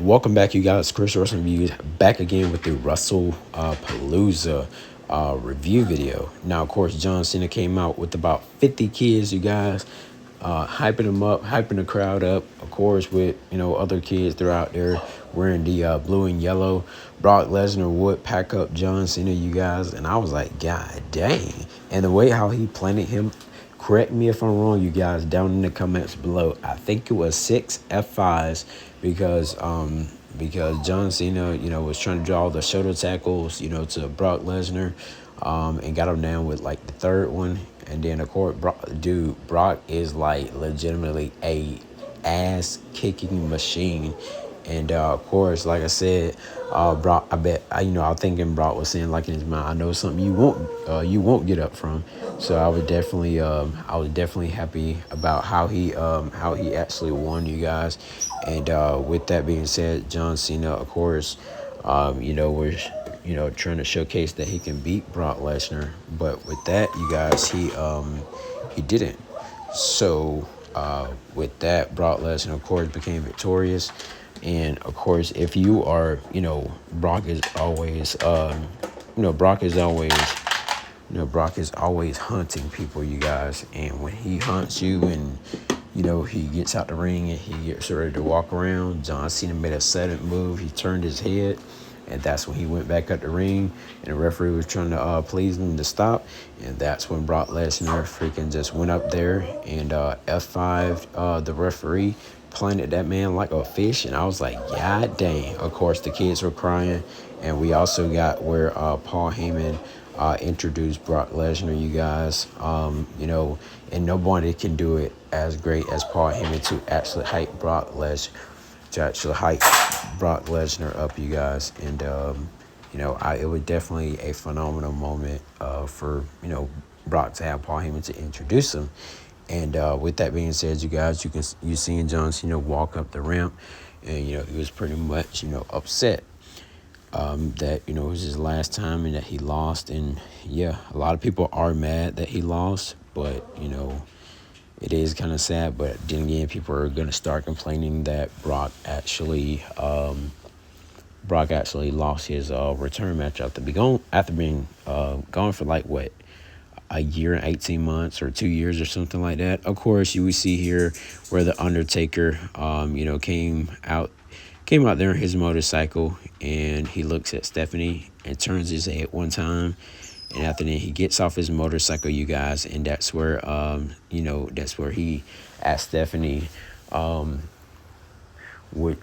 Welcome back, you guys. Chris Wrestling Reviews back again with the Wrestlepalooza review video. Now, of course, John Cena came out with about 50 kids, you guys, hyping them up, hyping the crowd up. Of course, with other kids they're out there wearing the blue and yellow. Brock Lesnar would pack up John Cena, you guys, and I was like, God dang! And the way how he planted him. Correct me if I'm wrong, you guys, down in the comments below. I think it was 6 F5s because John Cena, was trying to draw the shoulder tackles, to Brock Lesnar, and got him down with like the third one. And then of course, Brock is like legitimately a ass kicking machine. And of course, like I said, Brock, I thinking Brock was saying like in his mind, I know something you won't get up from. So I was definitely happy about how he actually won, you guys. And with that being said, John Cena, of course, was trying to showcase that he can beat Brock Lesnar. But with that, you guys, he didn't. So with that, Brock Lesnar, of course, became victorious. And of course, if you are, Brock is always, Brock is always hunting people, you guys. And when he hunts you and, he gets out the ring and he gets ready to walk around, John Cena made a sudden move. He turned his head, and that's when he went back up the ring. And the referee was trying to please him to stop. And that's when Brock Lesnar freaking just went up there and F5 the referee, planted that man like a fish. And I was like, God dang. Of course, the kids were crying. And we also got where Paul Heyman introduced Brock Lesnar, you guys. And nobody can do it as great as Paul Heyman to actually hype Brock Lesnar, up, you guys. And it was definitely a phenomenal moment for Brock to have Paul Heyman to introduce him. And with that being said, you guys, you seen John Cena walk up the ramp, and he was pretty much upset that it was his last time and that he lost. And yeah, a lot of people are mad that he lost, but it is kind of sad. But then again, people are gonna start complaining that Brock actually lost his return match after being gone for like what, a year and 18 months or 2 years or something like that. Of course, you would see here where the Undertaker came out there on his motorcycle, and he looks at Stephanie and turns his head one time. And after that, he gets off his motorcycle, you guys, and that's where he asked Stephanie, would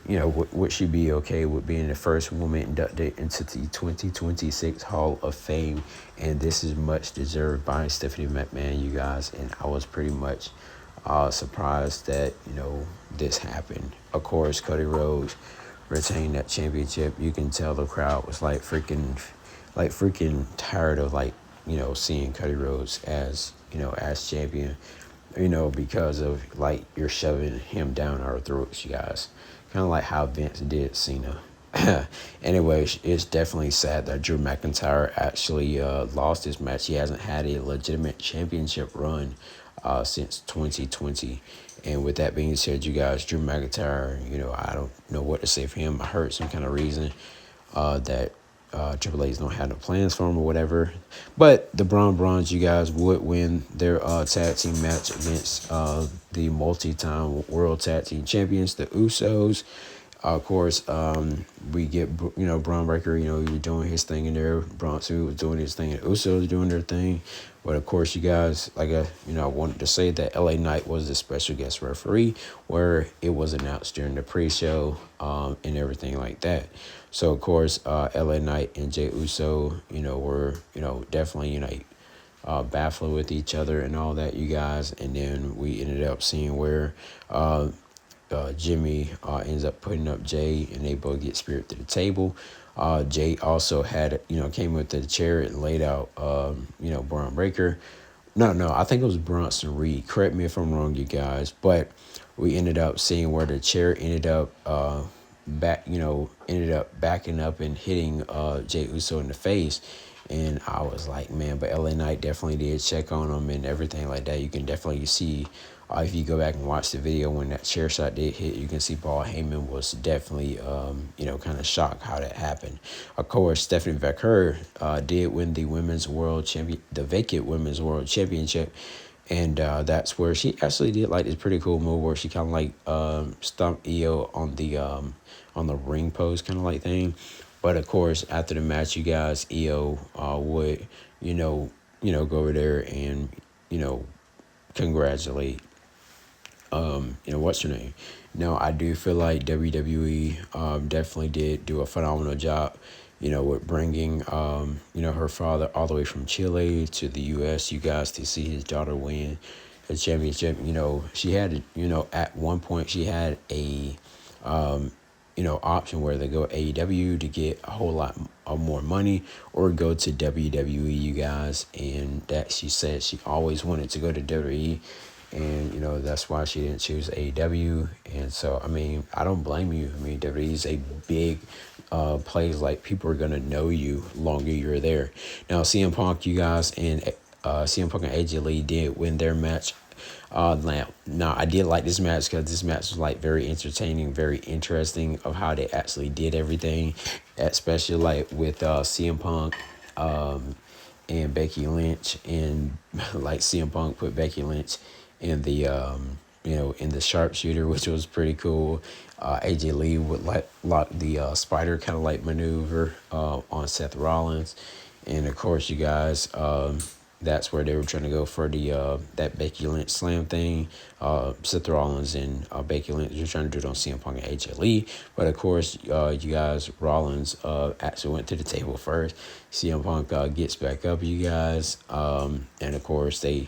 she be okay with being the first woman inducted into the 2026 Hall of Fame? And this is much deserved by Stephanie McMahon, you guys. And I was pretty much surprised that this happened. Of course, Cody Rhodes retained that championship. You can tell the crowd was like freaking tired of seeing Cody Rhodes as champion, because of you're shoving him down our throats, you guys. Kind of like how Vince did Cena. Anyway, it's definitely sad that Drew McIntyre actually lost his match. He hasn't had a legitimate championship run since 2020. And with that being said, you guys, Drew McIntyre, I don't know what to say for him. I heard some kind of reason that Triple H don't have no plans for him or whatever. But the Braun Brawns, you guys, would win their tag team match against the multi-time world tag team champions, the Usos. Of course, we get, Braun Breaker, he was doing his thing in there. Bronson was doing his thing, and Usos doing their thing. But of course, you guys, I wanted to say that LA Knight was the special guest referee, where it was announced during the pre-show and everything like that. So of course, LA Knight and Jey Uso, were definitely battling with each other and all that, you guys. And then we ended up seeing where Jimmy ends up putting up Jay, and they both get spirit to the table. Jay also had, came with the chair and laid out, Braun Breaker. No, I think it was Bronson Reed. Correct me if I'm wrong, you guys. But we ended up seeing where the chair ended up backing up and hitting Jey Uso in the face. And I was like, man, but LA Knight definitely did check on him and everything like that. You can definitely see If you go back and watch the video when that chair shot did hit, you can see Paul Heyman was definitely, kind of shocked how that happened. Of course, Stephanie McMahon did win the vacant women's world championship. And that's where she actually did like this pretty cool move where she kind of like stomped Io on the ring post kind of like thing. But of course, after the match, you guys, Io would go over there and congratulate what's her name. Now I do feel like WWE definitely did do a phenomenal job, with bringing her father all the way from Chile to the U.S. You guys to see his daughter win the championship. She had at one point she had a option where they go AEW to get a whole lot of more money or go to WWE, you guys. And that she said she always wanted to go to WWE. And, that's why she didn't choose AEW. And so, I mean, I don't blame you. I mean, WWE is a big place. Like, people are going to know you longer you're there. Now, CM Punk, you guys, and CM Punk and AJ Lee did win their match. Now, I did like this match because this match was like very entertaining, very interesting of how they actually did everything, especially like with CM Punk and Becky Lynch, and like CM Punk put Becky Lynch in the in the sharpshooter, which was pretty cool. AJ Lee would lock the spider kind of like maneuver on Seth Rollins, and of course, you guys. That's where they were trying to go for the that Becky Lynch slam thing. Seth Rollins and Becky Lynch were trying to do it on CM Punk and AJ Lee. But of course, you guys, Rollins actually went to the table first. CM Punk gets back up, you guys. And of course, they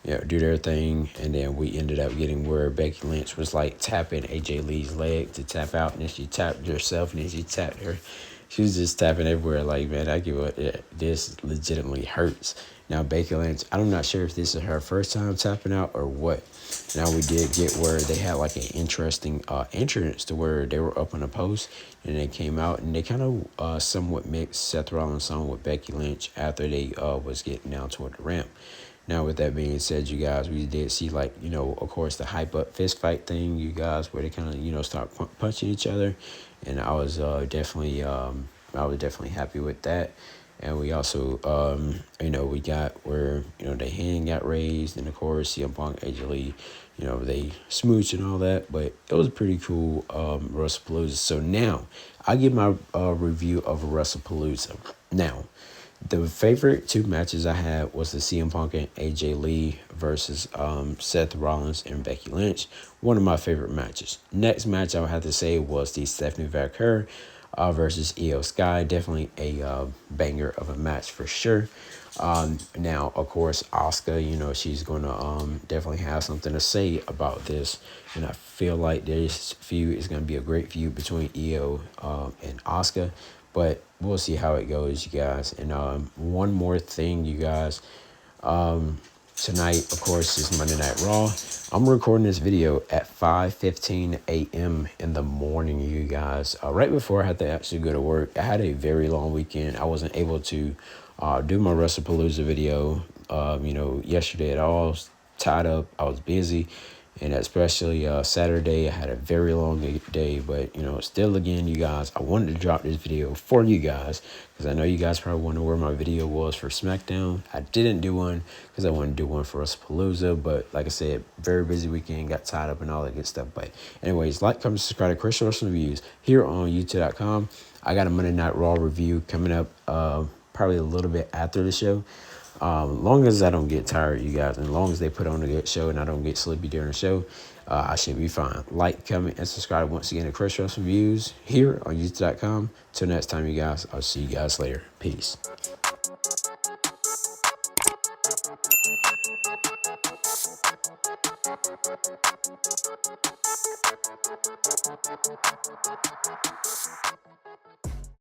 do their thing. And then we ended up getting where Becky Lynch was like tapping AJ Lee's leg to tap out. And then she tapped herself and then she tapped her. She was just tapping everywhere. Like, man, this legitimately hurts. Now, Becky Lynch, I'm not sure if this is her first time tapping out or what. Now, we did get where they had like an interesting entrance to where they were up on a post and they came out and they kind of somewhat mixed Seth Rollins on with Becky Lynch after they was getting down toward the ramp. Now, with that being said, you guys, we did see like, of course, the hype up fist fight thing, you guys, where they kind of, start punching each other. And I was definitely happy with that. And we also, we got where, the hand got raised. And, of course, CM Punk, AJ Lee, they smooched and all that. But it was a pretty cool Wrestlepalooza. So now, I give my review of Wrestlepalooza. Now, the favorite two matches I had was the CM Punk and AJ Lee versus Seth Rollins and Becky Lynch. One of my favorite matches. Next match I would have to say was the Stephanie McMahon versus Io Sky. Definitely a banger of a match for sure. Now, of course, Asuka, she's going to definitely have something to say about this. And I feel like this feud is going to be a great feud between Io and Asuka. But we'll see how it goes, you guys. And one more thing, you guys. Tonight, of course, is Monday Night Raw. I'm recording this video at 5:15 a.m. in the morning, you guys. Right before I had to actually go to work. I had a very long weekend. I wasn't able to do my Wrestlepalooza video, yesterday at all. I was tied up. I was busy. And especially Saturday, I had a very long day. But, still, again, you guys, I wanted to drop this video for you guys because I know you guys probably wonder where my video was for SmackDown. I didn't do one because I wanted to do one for Wrestlepalooza. But like I said, very busy weekend, got tied up and all that good stuff. But anyways, like, comment, subscribe to Chris Wrestling Reviews here on YouTube.com. I got a Monday Night Raw review coming up probably a little bit after the show. Long as I don't get tired, you guys, and long as they put on a good show and I don't get sleepy during the show, I should be fine. Like, comment, and subscribe once again to Chris Wrestling Reviews here on YouTube.com. Till next time, you guys, I'll see you guys later. Peace.